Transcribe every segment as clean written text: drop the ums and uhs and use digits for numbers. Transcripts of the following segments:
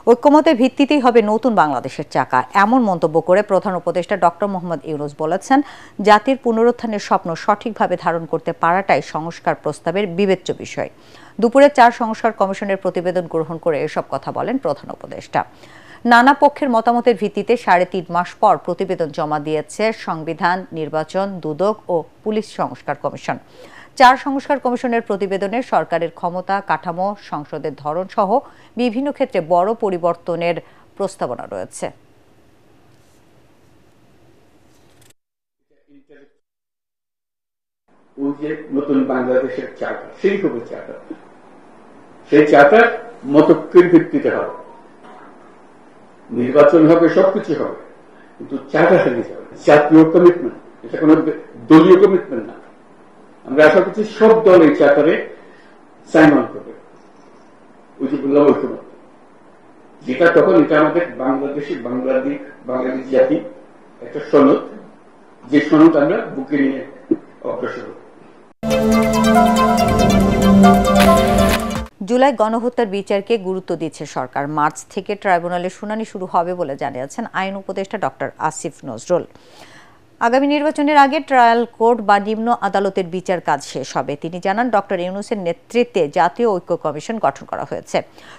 ঐক্যমতের ভিত্তিতেই হবে নতুন বাংলাদেশের চাকা, এমন মন্তব্য করে প্রধান উপদেষ্টা ডক্টর মোহাম্মদ ইউনূস বলেছেন, জাতির পুনরুত্থানের স্বপ্ন সঠিকভাবে ধারণ করতে পারাটাই সংস্কার প্রস্তাবের বিবেচ্য বিষয়। দুপুরে 4 সংস্কার কমিশনের প্রতিবেদন গ্রহণ করে এসব কথা বলেন প্রধান উপদেষ্টা। নানা পক্ষের মতামতের ভিত্তিতে 3.5 মাস পর প্রতিবেদন জমা দিয়েছে সংবিধান, নির্বাচন, দুদক ও পুলিশ সংস্কার কমিশন। 4 সংস্কার কমিশনের প্রতিবেদনে সরকারের ক্ষমতা, কাঠামো, সংসদের ধরন সহ বিভিন্ন ক্ষেত্রে বড় পরিবর্তনের প্রস্তাবনা রয়েছে। নতুন বাংলাদেশের চার্টার, সেই হবে চার্টার, সেই চার্টার মতৈক্যের ভিত্তিতে হবে, নির্বাচন হবে, সবকিছু হবে, কিন্তু চার্টার হয়ে যাবে জাতীয় কমিটমেন্ট, এটা কোন দলীয় কমিটমেন্ট না। আমরা আশা করছি সব দল এই চার্টারে সাইন অন করবে। ওই যে বললাম ঐক্যমত, যেটা তখন এটা আমাদের বাংলাদেশ জাতি একটা সনদ, যে সনদ আমরা বুকে নিয়ে অগ্রসর হব। জুলাই গণহত্যার বিচারকে গুরুত্ব দিচ্ছে সরকার। মার্চ থেকে ট্রাইব্যুনালে শুনানি শুরু হবে বলে জানিয়েছেন আইন উপদেষ্টা ডক্টর আসিফ নজরুল। আগামী নির্বাচনের আগে ট্রায়াল কোর্ট বা নিম্ন আদালতের বিচার কাজ শেষ হবে। তিনি জানান, ডক্টর ইউনূসের নেতৃত্বে জাতীয় ঐক্য কমিশন গঠন করা হয়েছে।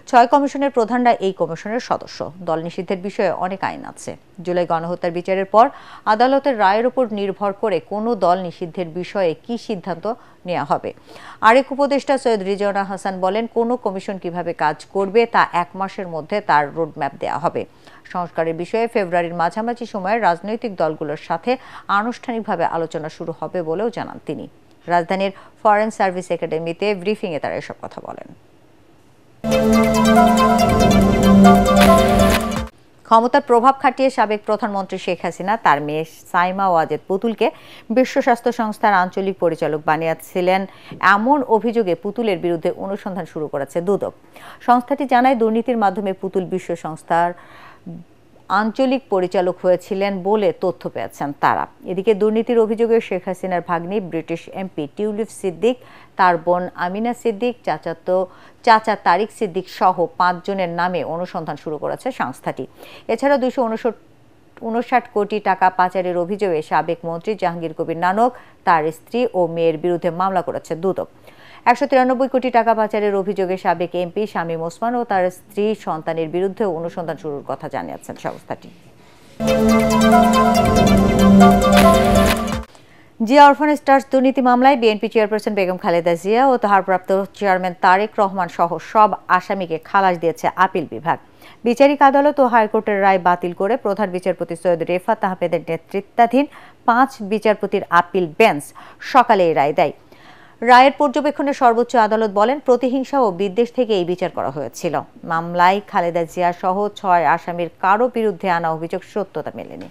6 কমিশনের প্রধানরা এই কমিশনের সদস্য। দল নিষিদ্ধের বিষয়ে অনেক আইন আছে। জুলাই গণহত্যার বিচারের পর আদালতের রায়ের উপর নির্ভর করে কোনো দল নিষিদ্ধের বিষয়ে কি সিদ্ধান্ত নেওয়া হবে। আরেক উপদেষ্টা সৈয়দ রিজওয়ানা হাসান বলেন, কোনো কমিশন কিভাবে কাজ করবে তা 1 মাসের মধ্যে তার রোডম্যাপ দেওয়া হবে। সংস্কারের বিষয়ে ফেব্রুয়ারির মাঝামাঝি সময়ে রাজনৈতিক দলগুলোর সাথে আনুষ্ঠানিকভাবে আলোচনা শুরু হবে বলেও জানান তিনি। রাজধানীর ফরেন সার্ভিস একাডেমিতে ব্রিফিংয়ে তারা এসব কথা বলেন। ক্ষমতার প্রভাব খাটিয়ে সাবেক প্রধানমন্ত্রী শেখ হাসিনা তার মেয়ে সাইমা ওয়াজেদ পুতুলকে বিশ্ব স্বাস্থ্য সংস্থার আঞ্চলিক পরিচালক বানিয়েছিলেন, এমন অভিযোগে পুতুলের বিরুদ্ধে অনুসন্ধান শুরু করেছে দুদক। সংস্থাটি জানায়, দুর্নীতির মাধ্যমে পুতুল বিশ্ব সংস্থার আঞ্চলিক পরিচালক হয়েছিলেন বলে তথ্য পেয়েছেন তারা। এদিকে দুর্নীতির অভিযোগে শেখ হাসিনার ভাগ্নি ব্রিটিশ এমপি টিউলিপ সিদ্দিক, তার বোন আমিনা সিদ্দিক, চাচা তারিক সিদ্দিক সহ 5 জনের নামে অনুসন্ধান শুরু করেছে সংস্থাটি। এছাড়া 259 কোটি টাকা পাচারের অভিযোগে সাবেক মন্ত্রী জাহাঙ্গীর কবির নানক, তার স্ত্রী ও মেয়ের বিরুদ্ধে মামলা করেছে দুদক। 193 কোটি টাকা পাচারের অভিযোগে সাবেক এমপি শামীম ওসমান ও তার স্ত্রী সন্তানের বিরুদ্ধে অনুসন্ধান শুরুর কথা জানিয়েছেন সংস্থাটি। জিয়া অরফানেজ ট্রাস্ট দুর্নীতি মামলায় বিএনপি চেয়ারপারসন বেগম খালেদা জিয়া ও ভারপ্রাপ্ত চেয়ারম্যান তারেক রহমান সহ সব আসামিকে খালাস দিয়েছে আপিল বিভাগ। বিচারিক আদালত ও হাইকোর্টের রায় বাতিল করে প্রধান বিচারপতি সৈয়দ রেফাত আহমেদের নেতৃত্বাধীন 5 বিচারপতির আপিল বেঞ্চ সকালে এই রায় দেয়। রায়ের পর্যবেক্ষণে সর্বোচ্চ আদালত বলেন, প্রতিহিংসা ও বিদ্বেষ থেকে এই বিচার করা হয়েছিল। মামলায় খালেদা জিয়া সহ 6 আসামির কারো বিরুদ্ধে আনা অভিযোগ সত্যতা মেলেনি।